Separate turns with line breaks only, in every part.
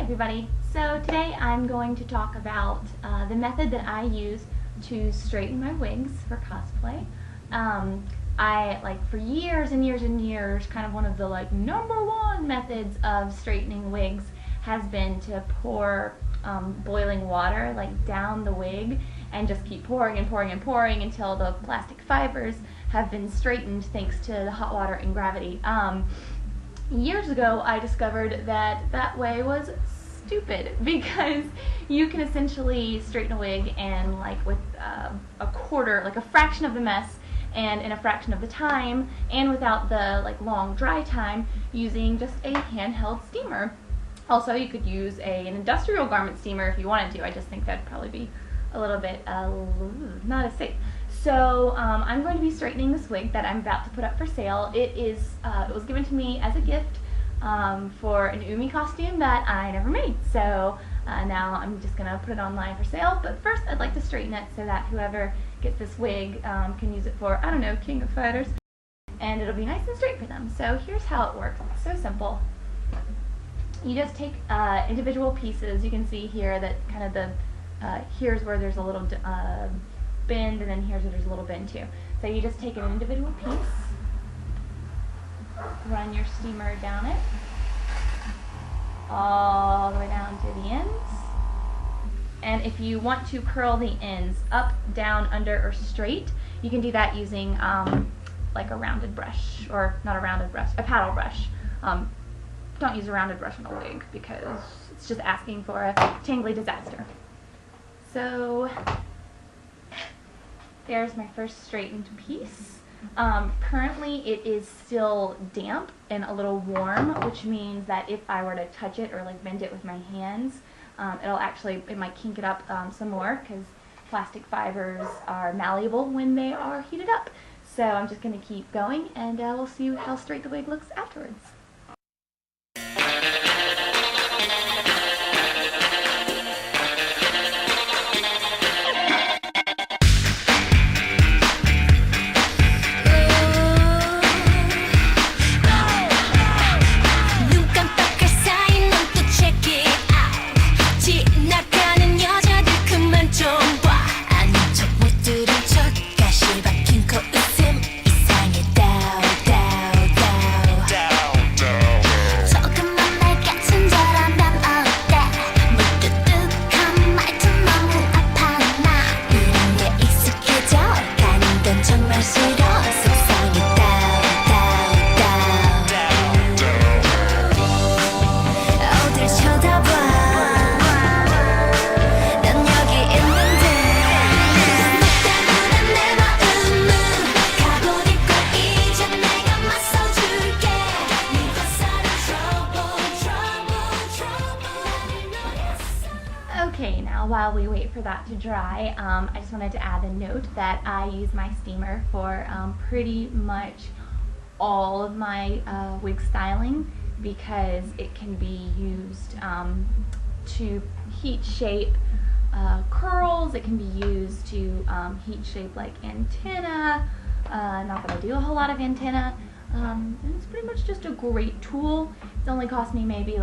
everybody. So today I'm going to talk about the method that I use to straighten my wigs for cosplay. For years and years and years, kind of one of the #1 methods of straightening wigs has been to pour boiling water down the wig and just keep pouring and pouring and pouring until the plastic fibers have been straightened thanks to the hot water and gravity. Years ago I discovered that way was stupid because you can essentially straighten a wig and with a quarter, a fraction of the mess and in a fraction of the time and without the long dry time using just a handheld steamer. Also, you could use an industrial garment steamer if you wanted to. I just think that'd probably be a little bit not as safe. So I'm going to be straightening this wig that I'm about to put up for sale. It was given to me as a gift for an Umi costume that I never made. So now I'm just gonna put it online for sale. But first, I'd like to straighten it so that whoever gets this wig can use it for, I don't know, King of Fighters, and it'll be nice and straight for them. So here's how it works. It's so simple. You just take individual pieces. You can see here that kind of here's where there's a little bend, and then here's where there's a little bend too. So you just take an individual piece, run your steamer down it, all the way down to the ends. And if you want to curl the ends up, down, under, or straight, you can do that using a rounded brush, or not a rounded brush, a paddle brush. Don't use a rounded brush on a wig because it's just asking for a tangly disaster. So there's my first straightened piece. Currently it is still damp and a little warm, which means that if I were to touch it or bend it with my hands, it might kink it up some more because plastic fibers are malleable when they are heated up. So I'm just going to keep going and we'll see how straight the wig looks afterwards. Okay, now while we wait for that to dry, I just wanted to add a note that I use my steamer for pretty much all of my wig styling because it can be used to heat shape curls. It can be used to heat shape antenna. Not that I do a whole lot of antenna. And it's pretty much just a great tool. It's only cost me maybe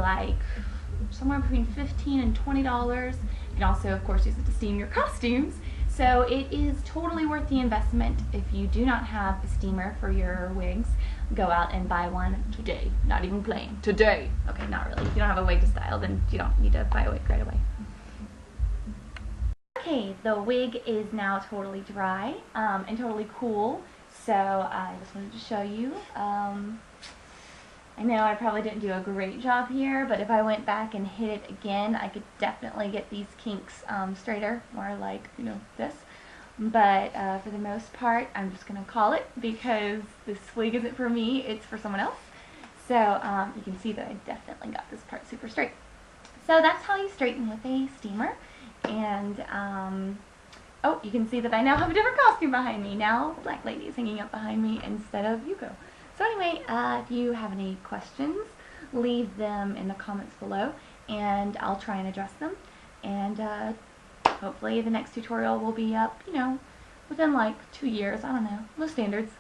somewhere between $15 and $20. You can also, of course, use it to steam your costumes. So it is totally worth the investment. If you do not have a steamer for your wigs, go out and buy one today. Not even playing. Today. Okay, not really. If you don't have a wig to style, then you don't need to buy a wig right away. Okay, the wig is now totally dry and totally cool. So I just wanted to show you. I know I probably didn't do a great job here, but if I went back and hit it again, I could definitely get these kinks straighter, more this. But for the most part, I'm just going to call it because this wig isn't for me, it's for someone else. So you can see that I definitely got this part super straight. So that's how you straighten with a steamer. And oh, you can see that I now have a different costume behind me. Now the black lady is hanging up behind me instead of Yuko. So anyway, if you have any questions, leave them in the comments below, and I'll try and address them. And hopefully the next tutorial will be up, within 2 years. I don't know. Low standards.